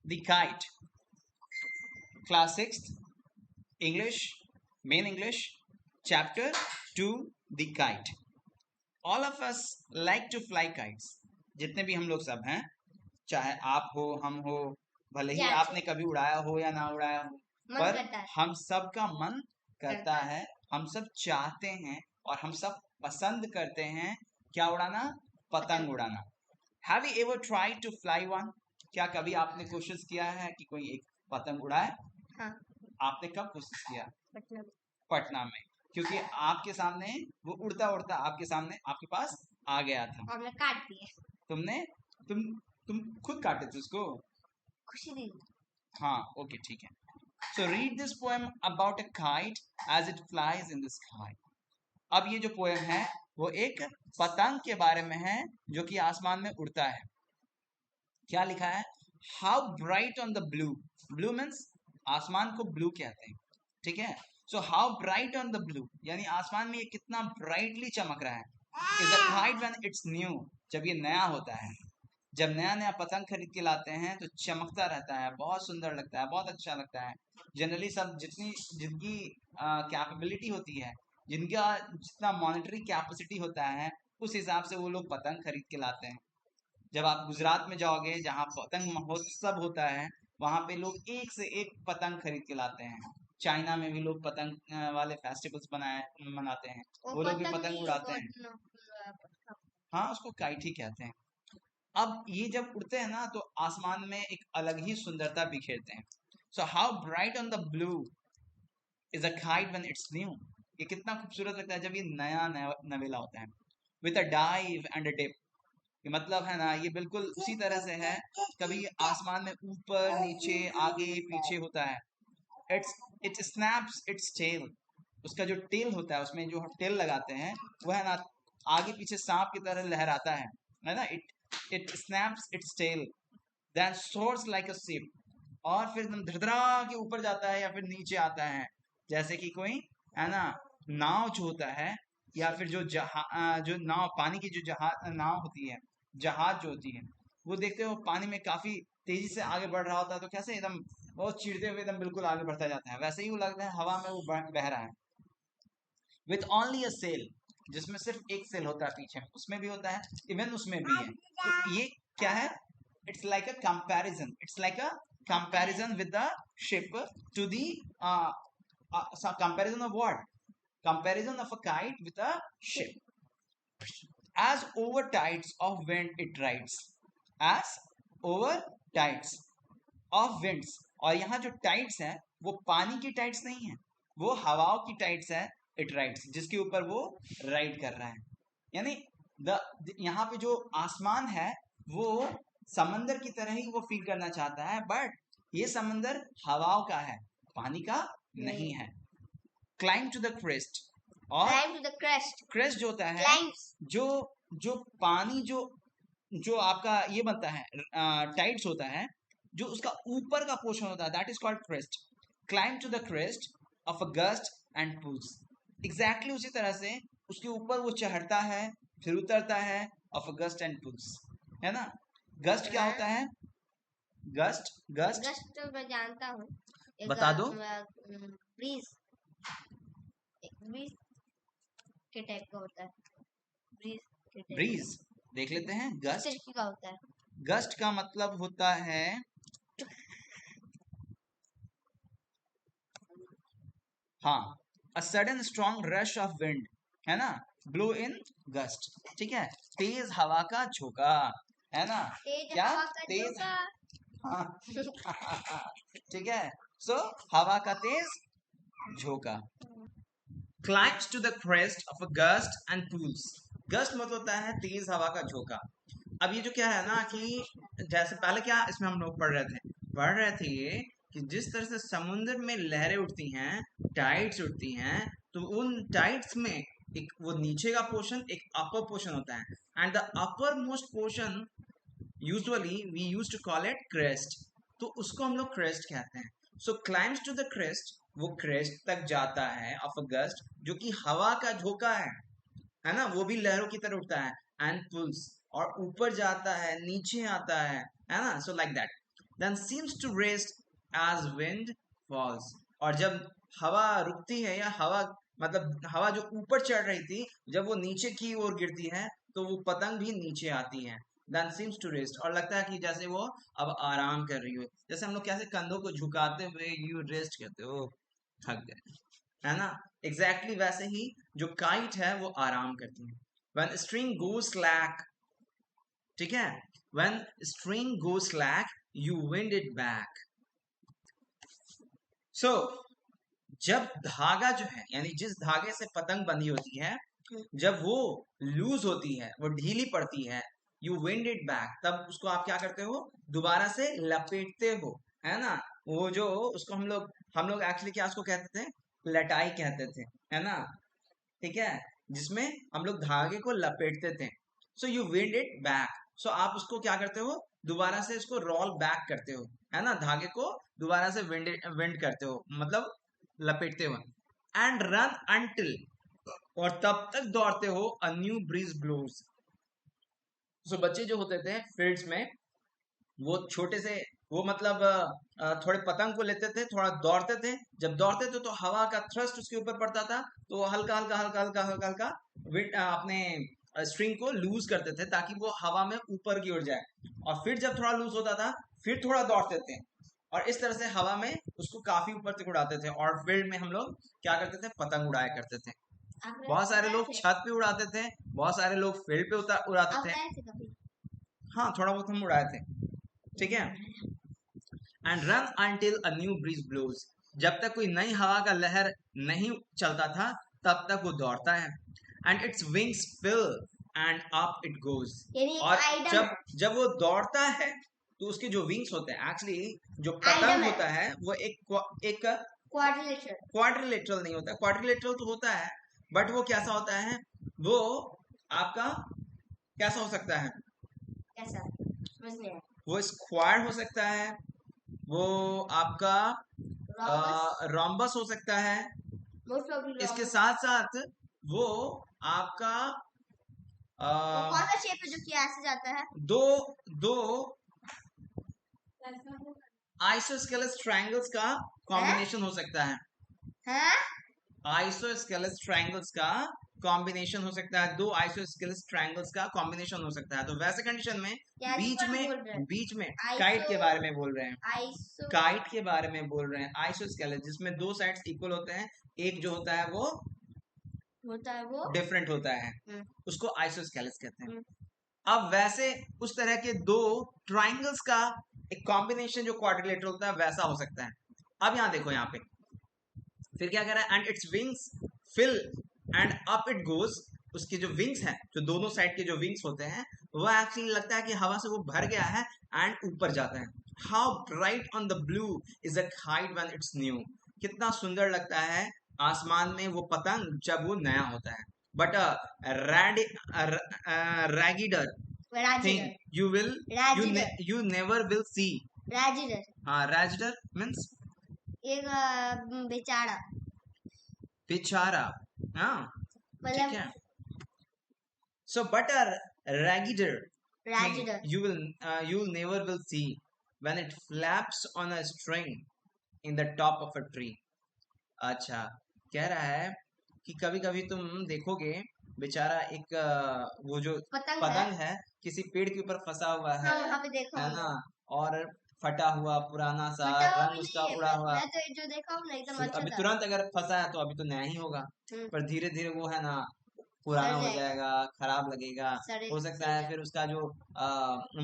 the kite. Class 6th, English, main English, chapter 2, the kite. All of us like to fly kites. जितने भी हम लोग सब हैं, चाहे आप हो, हम हो, भले ही आपने कभी उड़ाया हो या ना उड़ाया हो, पर हम सब का मन करता है, हम सब चाहते हैं और हम सब पसंद करते हैं क्या उड़ाना? पतंग उड़ाना. Have you ever tried to fly one? क्या कभी आपने कोशिश किया है कि कोई एक पतंग उड़ाए? हाँ. आपने कब कोशिश किया? पटना में, क्योंकि आपके सामने वो उड़ता उड़ता आपके सामने आपके पास आ गया था और मैं काट दिए. तुमने तुम खुद काटे थे उसको? खुशी दी. हाँ, ओके, ठीक है. So read this poem about a kite as it flies in the sky. अब ये जो पोएम है वो एक पतंग के बारे में है जो कि आसमान में उड़ता है. क्या लिखा है? How bright on the blue. Blue means आसमान को ब्लू कहते हैं, ठीक है. So how bright on the blue, यानी आसमान में ये कितना ब्राइटली चमक रहा है. Is a kite when it's new. जब ये नया होता है, जब नया नया पतंग खरीद के लाते हैं तो चमकता रहता है, बहुत सुंदर लगता है, बहुत अच्छा लगता है. जनरली सब जिनकी कैपेबिलिटी होती है, जिनका जितना मॉनेटरी कैपेसिटी होता है, उस हिसाब से वो लोग पतंग खरीद के लाते हैं. जब आप गुजरात में जाओगे जहाँ पतंग महोत्सव होता है, वहां पे लोग एक से एक पतंग खरीद के लाते हैं. चाइना में भी लोग पतंग वाले फेस्टिवल्स मनाते हैं, वो लोग भी पतंग उड़ाते हैं. हाँ, उसको काइट ही कहते हैं. अब ये जब उड़ते हैं ना तो आसमान में एक अलग ही सुंदरता बिखेरते हैं. So how bright on the blue is a kite when it's new. ये कितना खूबसूरत लगता है जब ये नया नवेला होता है. With a dive and a dip. ये मतलब है ना, ये बिल्कुल उसी तरह से है. कभी आसमान में ऊपर नीचे आगे पीछे होता है. It snaps its tail. उसका जो टेल होता है, उसमें जो टेल लगाते हैं वो है ना आगे पीछे सांप की तरह लहराता है ना. It snaps its tail then soars like a ship. और फिर एकदम धड़धड़ा के ऊपर जाता है या फिर नीचे आता है, जैसे कि कोई है ना नाव जो होता है, या फिर जो नाव पानी की जो नाव होती है, जहाज जो होती है, वो देखते हो पानी में काफी तेजी से आगे बढ़ रहा होता है, तो कैसे एकदम बहुत चिड़ते हुए एकदम बिल्कुल आगे बढ़ता जाता है, वैसे ही वो लगता है हवा में वो बह रहा है. With only a sail. जिसमें सिर्फ एक सेल होता है पीछे, उसमें भी होता है, इवन उसमें भी है. तो ये क्या है? It's like a comparison. It's like a comparison with the ship to the comparison of what? Comparison of a kite with a ship. As over tides of wind it rides. As over tides of winds. और यहाँ जो tides है वो पानी की tides नहीं है, वो हवाओं की टाइड्स है. इट राइड्स, जिसके ऊपर वो राइड कर रहा है. यानी यहाँ पे जो आसमान है वो समंदर की तरह ही वो फील करना चाहता है, बट ये समंदर हवाओं का है, पानी का नहीं है. Climb to the crest. और Climb to the crest. Crest जो होता है, Climbs. जो पानी जो आपका ये बनता है, टाइड्स होता है, जो उसका ऊपर का पोर्शन होता है, that is called crest. Climb to the crest of a gust and pulls. Exactly उसी तरह से उसके ऊपर वो चढ़ता है फिर उतरता है, of a gust and pulls, है ना. गस्ट क्या होता है? गस्ट गस्ट गस्ट तो मैं जानता हूँ. बता दो. ब्रीज. ब्रीज के टाइप का होता है. ब्रीज देख लेते हैं. गस्ट का होता है. गस्ट का मतलब होता है हाँ, a sudden strong rush of wind, है ना. ब्लो इन गस्ट, ठीक है, तेज हवा का झोंका, है ना. क्या? तेज. हाँ. ठीक है. सो हवा का तेज झोंका. Climbs to the crest of a gust and pulls. Gust मतलब होता है तेज हवा का झोंका. अब ये जो क्या है ना कि जैसे पहले क्या इसमें हम लोग पढ़ रहे थे ये कि जिस तरह से समुद्र में लहरें उठती हैं, टाइड्स उठती हैं, तो उन टाइड्स में एक वो नीचे का पोर्शन, एक अपर पोर्शन होता है, and the upper most portion usually we use to call it crest. तो उसको हम लोग क्रेस्ट कहते हैं. So climbs to the crest, वो क्रेस्ट तक जाता है ऑफ अ गस्ट, जो कि हवा का झोंका है ना, वो भी लहरों की तरह उठता है. एंड पुल्स, और ऊपर जाता है नीचे आता है ना. So like that. then seems to rest as wind falls. और जब हवा रुकती है या हवा मतलब हवा जो ऊपर चढ़ रही थी जब वो नीचे की ओर गिरती है तो वो पतंग भी नीचे आती है. Then seems to rest और लगता है कि जैसे वो अब आराम कर रही हो. जैसे हम लोग कैसे कंधों को झुकाते हुए यू रेस्ट करते हो, थक गए, है ना. एग्जैक्टली वैसे ही जो काइट है वो आराम करती है. When string goes slack, ठीक है, when string goes slack you wind it back. So जब धागा जो है यानी जिस धागे से पतंग बंधी होती है जब वो लूज होती है वो ढीली पड़ती है यू विंड इट बैक तब उसको आप क्या करते हो दोबारा से लपेटते हो, है ना. वो जो उसको हम लोग एक्चुअली क्या उसको कहते थे, लटाई कहते थे, है ना. ठीक है, जिसमें हम लोग धागे को लपेटते थे. So you wind it back, so आप उसको क्या करते हो दोबारा से इसको रोल बैक करते हो, है ना. धागे को दोबारा से विंड करते हो मतलब लपेटते हो. एंड रन अंटिल और तब तक दौड़ते हो अ न्यू ब्रीज ब्लोज. सो बच्चे जो होते थे फील्ड्स में वो छोटे से वो मतलब थोड़े पतंग को लेते थे, थोड़ा दौड़ते थे. जब दौड़ते थे तो हवा का थ्रस्ट उसके ऊपर पड़ता था तो वो हल्का हल्का हल्का हल्का हल्का हल्का अपने स्ट्रिंग को लूज करते थे ताकि वो हवा में ऊपर की ओर जाए. और फिर जब थोड़ा लूज होता था फिर थोड़ा दौड़ते थे और इस तरह से हवा में उसको काफी ऊपर तक उड़ाते थे. और फील्ड में हम लोग क्या करते थे पतंग उड़ाया करते थे. बहुत सारे लोग छत पे उड़ाते थे, बहुत सारे लोग फील्ड पे उड़ाते थे. हाँ थोड़ा बहुत हम उड़ाए थे, ठीक है. And run until a new breeze blows, जब तक कोई नई हवा का लहर नहीं चलता था तब तक वो दौड़ता है. And its wings fill and up it goes, और जब वो दौड़ता है तो उसके जो विंग्स होते हैं एक्चुअली जो पतंग होता है वो एक क्वाड्रिलेटरल नहीं होता. क्वाड्रिलेटरल तो होता है बट वो कैसा होता है, वो आपका कैसा हो सकता है, वो स्क्वायर हो सकता है, वो आपका रोम्बस हो सकता है. इसके साथ साथ वो आपका कौन सा शेप है जो कि ऐसे जाता है, दो आइसोस्केलेस ट्रायंगल्स का कॉम्बिनेशन हो सकता है. आइसोस्केलेस ट्रायंगल्स का कॉम्बिनेशन हो सकता है, दो आइसोस्केलेस ट्रायंगल्स का कॉम्बिनेशन हो सकता है. तो वैसे कंडीशन में बीच में काइट के बारे में बोल रहे हैं, काइट के बारे में बोल रहे हैं. आइसोस्केलेस जिसमें दो साइड्स इक्वल होते हैं, एक जो होता है वो डिफरेंट होता है, उसको आइसोस्केलेस कहते हैं. अब वैसे उस तरह के दो ट्रायंगल्स का एक कॉम्बिनेशन जो क्वाड्रिलेटरल होता है वैसा हो सकता है. अब यहाँ देखो, यहाँ पे फिर क्या कह रहा है, and its wings fill and up it goes. उसके जो विंग्स हैं, जो दोनों साइड के जो विंग्स होते हैं वो एक्चुअली लगता है कि हवा से वो भर गया है एंड ऊपर जाता है. How bright on the blue is a kite when it's new, कितना सुंदर लगता है आसमान में वो पतंग जब वो नया होता है. But raggeder thing you never will see. हाँ, रैगिडर मीन्स एक बेचारा, हाँ ठीक है. So but a raggider thing you'll never will see when it flaps on a string in the top of a tree. अच्छा, कह रहा है कि कभी कभी तुम देखोगे बेचारा एक वो जो पतंग है किसी पेड़ के ऊपर फंसा हुआ है, है ना, और फटा हुआ पुराना सा रंग उसका उड़ा हुआ. मैं तो जो देखा हूँ ना एकदम अच्छा अभी तुरंत अगर फंसा है तो अभी तो नया ही होगा, पर धीरे धीरे वो है ना पुराना हो जाएगा, खराब लगेगा, हो सकता है फिर उसका जो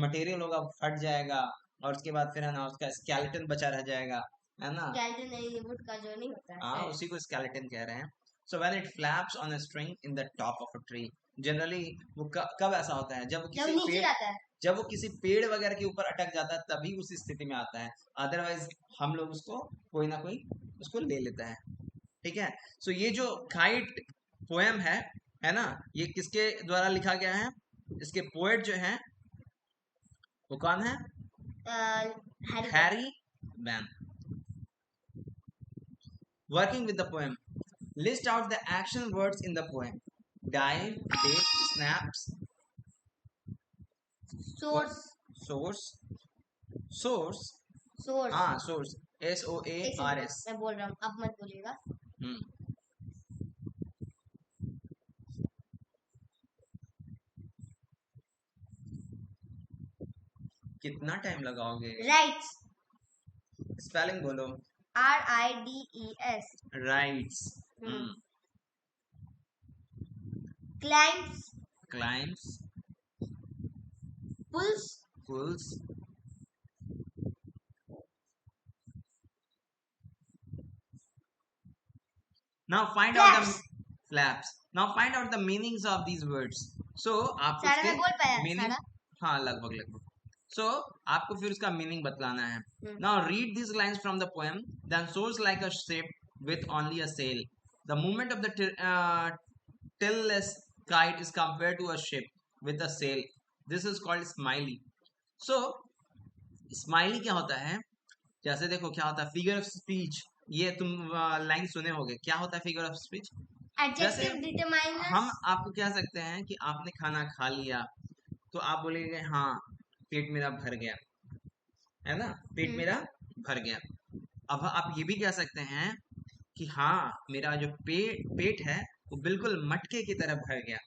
मटेरियल होगा फट जाएगा और उसके बाद फिर है ना उसका स्केलेटन बचा रह जाएगा, है ना. स्केलेटन नहीं, वुड का जो नहीं होता है, हाँ उसी को स्केलेटन कह रहे हैं. So when it flaps on a string in the top of a tree, generally वो कब ऐसा होता है जब वो किसी पेड़ वगैरह के ऊपर अटक जाता है तभी उस स्थिति में आता है. अदरवाइज हम लोग उसको कोई ना कोई उसको ले लेता है. ठीक है. सो ये जो काइट पोएम है ना, ये किसके द्वारा लिखा गया है, इसके पोएट जो हैं वो कौन है, Harry ban. Working with the poem, list out the action words in the poem. Dive, dip, snaps, source, source. हाँ सोर्स, SOARS। मैं बोल रहा हूँ, अब मत बोलिएगा। कितना टाइम लगाओगे? राइट्स। स्पेलिंग बोलो। RIDES। Rides. Climbs. Climbs. Pulls. Pulls. Now find out the flaps. Now find out the meanings of these words. So आप सारा मैं बोल पाया meaning, सारा? हाँ लगभग। So आपको फिर उसका meaning बतलाना है. Now read these lines from the poem. Then soars like a ship with only a sail. The movement of the tailless kite is compared to a ship with a sail. This is called smiley. So smiley क्या होता है? जैसे देखो क्या होता है figure of speech, ये तुम लाइन सुने होगे, क्या होता है फिगर ऑफ स्पीच? जैसे हम आपको कह सकते हैं कि आपने खाना खा लिया तो आप बोलेंगे हाँ पेट मेरा भर गया, है ना, पेट मेरा भर गया। अब आप ये भी कह सकते हैं कि हाँ मेरा जो पेट है वो बिल्कुल मटके की तरह भर गया,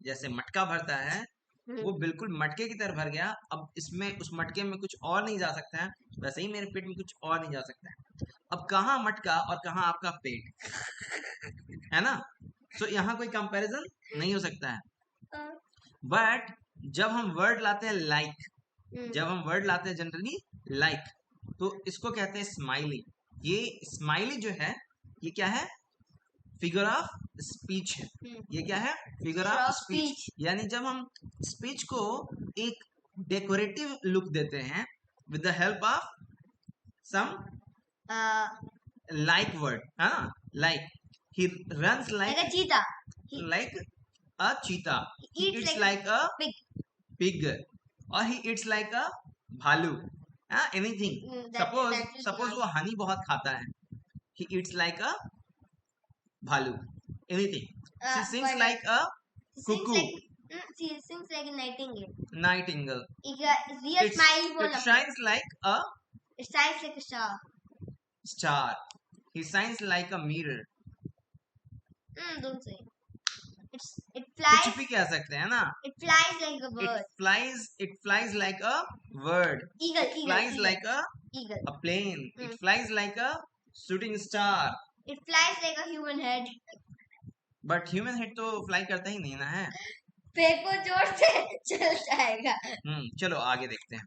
जैसे मटका भरता है वो बिल्कुल मटके की तरह भर गया। अब इसमें उस मटके में कुछ और नहीं जा सकता है, वैसे ही मेरे पेट में कुछ और नहीं जा सकता है। अब कहाँ मटका और कहाँ आपका पेट, है ना? सो यहाँ कोई कंपैरिजन नहीं हो सकता है। बट जब हम वर्ड लाते हैं लाइक, जब हम वर्ड लाते हैं जनरली लाइक, तो इसको कहते हैं स्माइली। ये स्माइली जो है ये क्या है? फिगर ऑफ स्पीच है। ये क्या है? Figure of speech. यानी जब हम स्पीच को एक डेकोरेटिव लुक देते हैं with the help of some like word, हाँ, like he runs like a cheetah, like a cheetah, he eats like a pig, or he eats like a भालू, anything. Suppose वो हनी बहुत खाता है, he eats like a भालू, anything. She sings like a cuckoo. She sings like a nightingale. Nightingale. It shines like a. It shines like a star. Star. He shines like a mirror. Don't say. It flies. कुछ भी कह सकते हैं ना? It flies like a bird. It flies like a bird. Eagle. Flies like a eagle. A plane. It flies like a shooting star. It flies like a human head. But human head तो fly करता ही नहीं ना है? Paper जोर से चल जाएगा। चलो आगे देखते हैं।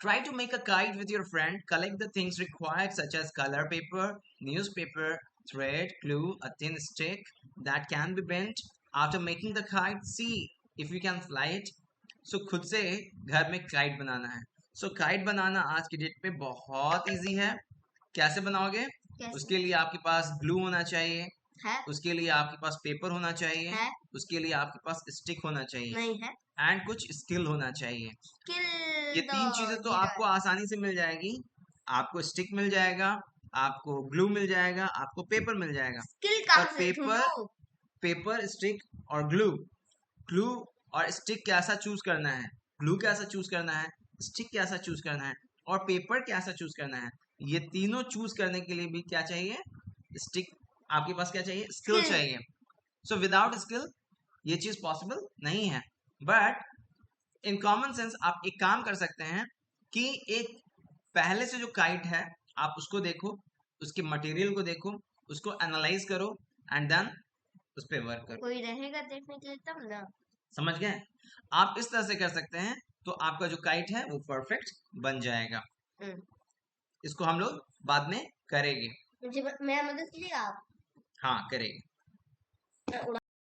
Try to make a kite with your friend. Collect the things required such as color paper, newspaper, thread, glue, a thin stick that can be bent. After making the kite, see if you can fly it. So खुद से घर में kite बनाना है। So kite बनाना आज की date पे बहुत easy है। कैसे बनाओगे? उसके लिए आपके पास glue होना चाहिए है? उसके लिए आपके पास पेपर होना चाहिए है? उसके लिए आपके पास स्टिक होना चाहिए नहीं है, एंड कुछ स्किल होना चाहिए। ये तीन चीजें तो आपको आसानी से मिल जाएगी। आपको स्टिक मिल जाएगा, आपको ग्लू मिल जाएगा, आपको पेपर मिल जाएगा। पर पेपर स्टिक और ग्लू और स्टिक कैसा चूज करना है, ग्लू कैसा चूज करना है, स्टिक कैसा चूज करना है और पेपर कैसा चूज करना है, ये तीनों चूज करने के लिए भी क्या चाहिए? स्टिक। आपके पास क्या चाहिए? स्किल चाहिए। सो विदाउट स्किल ये चीज पॉसिबल नहीं है। बट इन कॉमन सेंस आप एक काम कर सकते हैं कि एक पहले से जो काइट है आप उसको देखो, उसके मटेरियल को देखो, उसको एनालाइज करो एंड देन उस पे वर्क करो। कोई रहेगा देखने के लिए तब ना। समझ गए? आप इस तरह से कर सकते हैं तो आपका जो काइट है वो परफेक्ट बन जाएगा। इसको हम लोग बाद में करेंगे। मेरा मदद कीजिएगा आप? हाँ करेंगे।